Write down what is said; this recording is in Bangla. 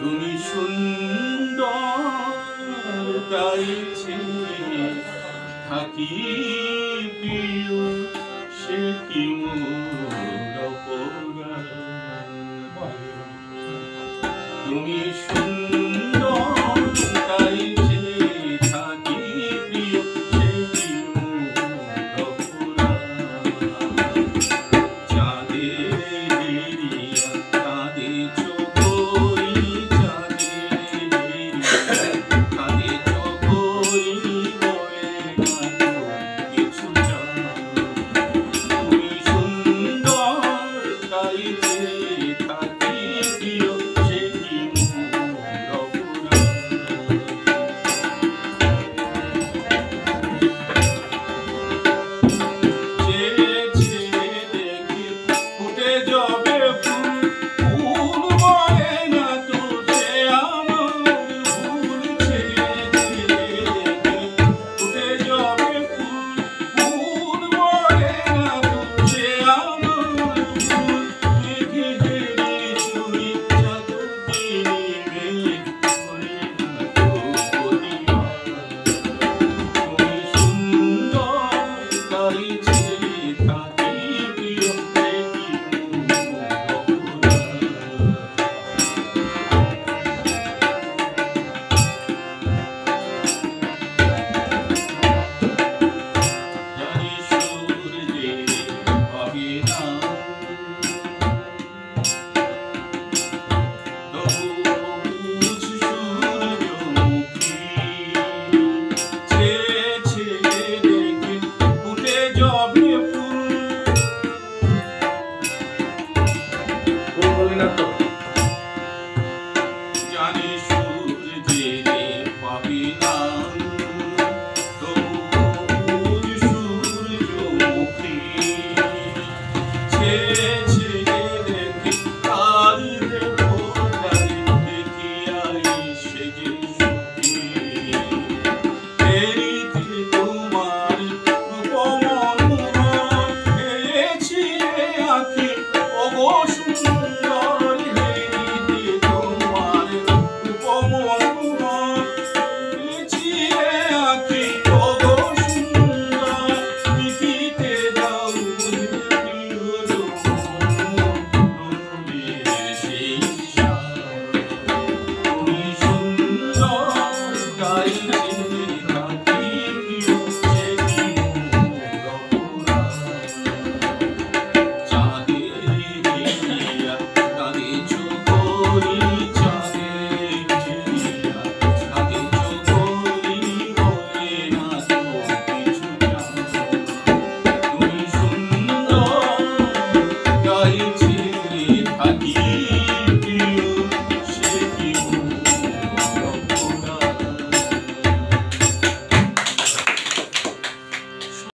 তুমি সুন্দর গাইছে থাকি প্রিয় সে কি মোর অপরাধ। তুমি সুন্দর গাইছে থাকি প্রিয় সে কি মোর অপরাধ। চাঁদের হেরিয়া কাঁদেছ করি, চাঁদের হেরিয়া কাঁদেছ করি বলে না তো কিছু চাও। তুমি সুন্দর গাইছে থাকি প্রিয় সে কি মোর অপরাধ। চেয়েছে দেখে ফুটে যাবে ফুল, ফুল মরে না তো সে আমার ভুল। চেয়েছে দেখে ফুটে যাবে ফুল, ফুল মরে না তো সে আমার ভুল। মেঘে হেরি চুরি চাঁদকিনি মেঘ করে না তো প্রতিবাদ। তুমি সুন্দর গাইছে থাকি প্রিয় সে কি মোর অপরাধ। জানি সূর্যে পাবে না সবুজ সূর্যমুখী। চেয়েছে দেখে ফুটে যাবে ফুল, জানি সূর্যে পাবে না সবুজ সূর্যমুখী। চেয়েছে